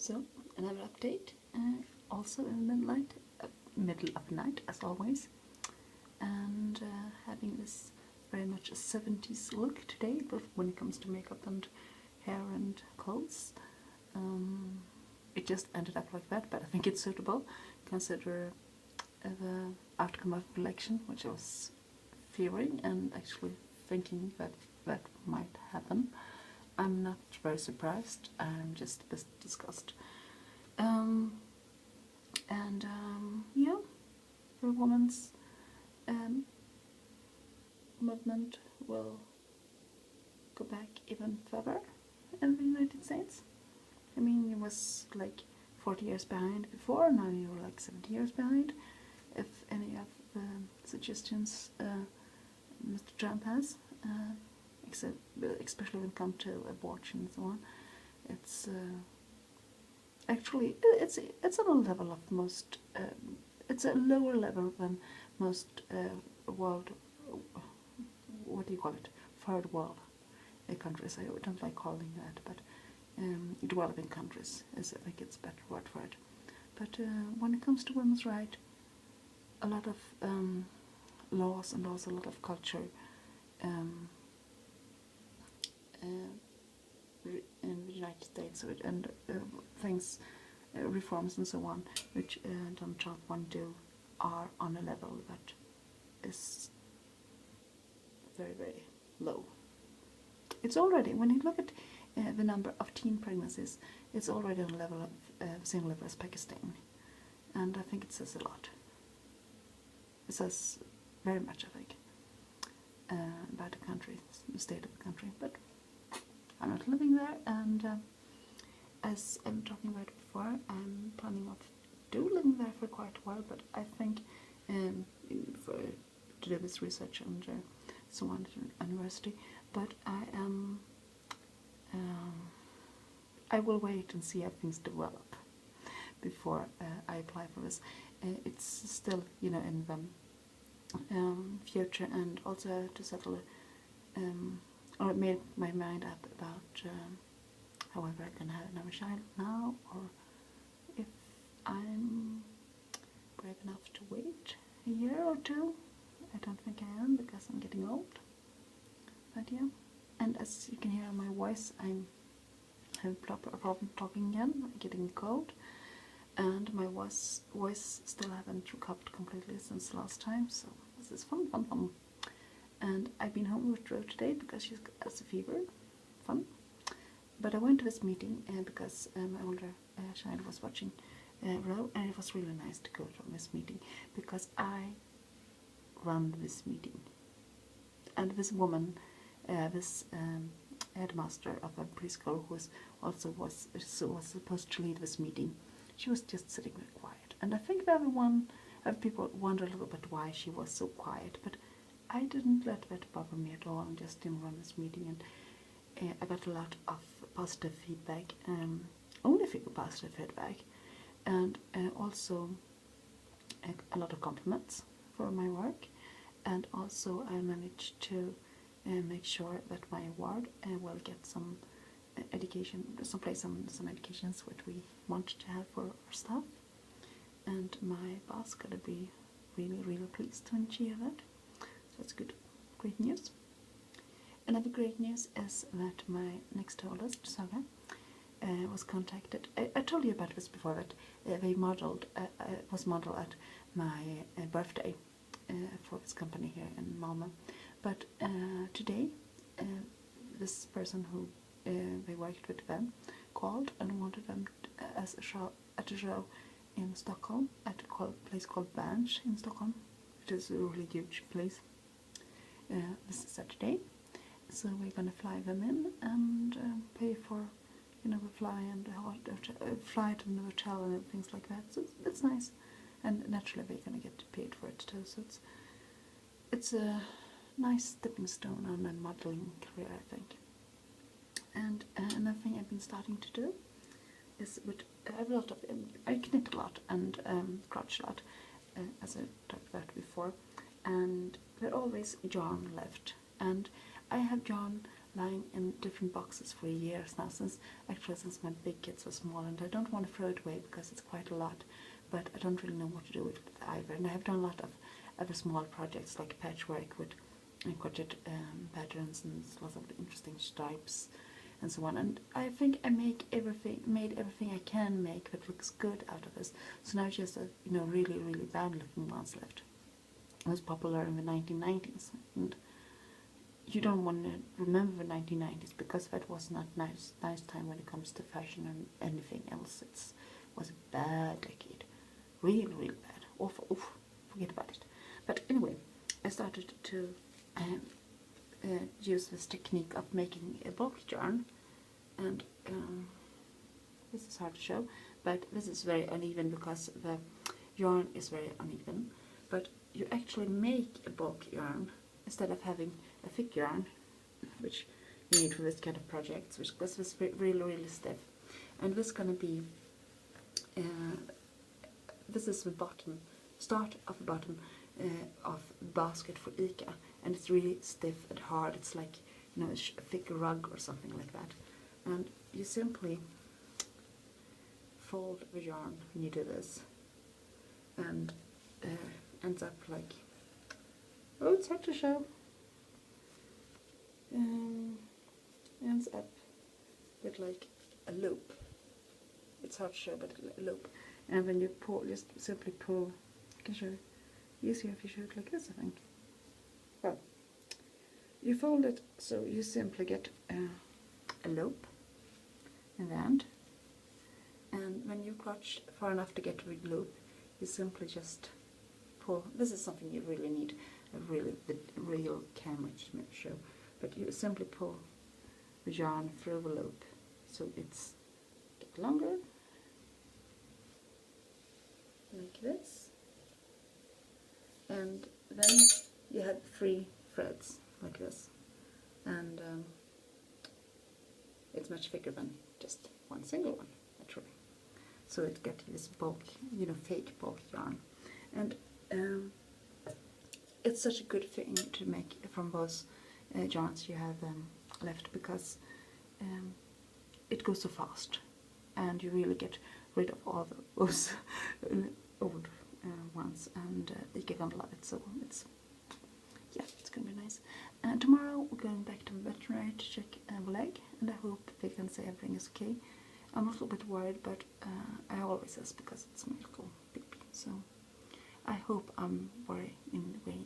So, another update, also in the middle of the night as always, and having this very much a 70s look today, but when it comes to makeup and hair and clothes. It just ended up like that, but I think it's suitable. Consider the outcome of the election, which I was fearing and actually thinking that that might happen. I'm not very surprised, I'm just a bit disgusted. Yeah, the women's movement will go back even further in the United States. I mean, it was like 40 years behind before, now you're like 70 years behind. If any of the suggestions Mr. Trump has, especially when it comes to abortion and so on, it's actually it's on a level of most. It's a lower level than most world. What do you call it? Third world countries. I don't like calling that, but developing countries is, I think it's a better word for it. But when it comes to women's rights, a lot of laws and also a lot of culture in the United States and things, reforms and so on, which Donald Trump want to do, are on a level that is very, very low. It's already, when you look at the number of teen pregnancies, it's already on a level of same level as Pakistan, and I think it says a lot. It says very much, I think, about the country, the state of the country. But I'm not living there, and as I'm talking about before, I'm planning of living there for quite a while. But I think to do this research and so on at university. But I will wait and see how things develop before I apply for this. It's still, you know, in the future, and also to settle, or made my mind up about however I can have another child now, or if I'm brave enough to wait a year or two. I don't think I am, because I'm getting old. But yeah, and as you can hear in my voice, I'm having a problem talking again. I'm getting cold, and my voice still haven't recovered completely since the last time. So this is fun. And I've been home with Ro today because she has a fever. Fun. But I went to this meeting because my older child was watching Ro, and it was really nice to go to this meeting because I run this meeting, and this woman, this headmaster of a preschool, who was supposed to lead this meeting, she was just sitting there quiet. And I think the other people wonder a little bit why she was so quiet, but I didn't let that bother me at all. I just didn't run this meeting, and I got a lot of positive feedback, only positive feedback, and also a lot of compliments for my work. And also I managed to make sure that my award will get some education, some educations what we want to have for our staff. And my boss gonna be really, really pleased when she hear that. So that's good, great news. Another great news is that my next oldest, Saga, was contacted. I told you about this before, that they was modeled at my birthday for this company here in Malmö. But today, this person who they worked with them called and wanted them at a show in Stockholm, at a place called Berns in Stockholm, which is a really huge place. This is Saturday, so we're gonna fly them in and pay for, you know, the flight and the hotel and things like that. So it's nice, and naturally they're gonna get paid for it too. So it's a nice stepping stone on a modeling career, I think. And another thing I've been starting to do is I knit a lot and crochet a lot, as I talked about before, and there always yarn left, and I have yarn lying in different boxes for years now, since my big kids were small, and I don't want to throw it away because it's quite a lot, but I don't really know what to do with it either. And I have done a lot of other small projects like patchwork with crochet patterns and lots of interesting stripes and so on. And I think I made everything I can make that looks good out of this. So now just really bad looking ones left. It was popular in the 1990s, and you don't want to remember the 1990s because that was not nice time when it comes to fashion and anything else. It was a bad decade, really bad, awful. Oof, forget about it. But anyway, I started to use this technique of making a bulk yarn, and this is hard to show, but this is very uneven because the yarn is very uneven. But you actually make a bulk yarn instead of having a thick yarn, which you need for this kind of projects, which because it's really stiff. And this is gonna be this is the bottom, start of the bottom of basket for IKEA, and it's really stiff and hard. It's like a thick rug or something like that. And you simply fold the yarn when you do this, and ends up like, oh, it's hard to show. Ends up with like a loop. It's hard to show, but a loop. And when you pull, just simply pull. I can show you. Easier if you show it like this, I think. Well, you fold it so you simply get a loop in the end. And when you crotch far enough to get to the loop, you simply just pull. This is something you really need a real camera to show. But you simply pull the yarn through the loop so it's get longer, like this, and then you have 3 threads like this, and it's much thicker than just one single one, actually. So it gets this bulk, fake bulk yarn, and it's such a good thing to make from those yarns you have left, because it goes so fast, and you really get rid of all those old ones, and you're gonna love it. So it's gonna be nice. And tomorrow we're going back to the veterinary to check the leg, and I hope they can say everything is okay. I'm a little bit worried, but I always is, because it's my little baby. So I hope I'm worried in the way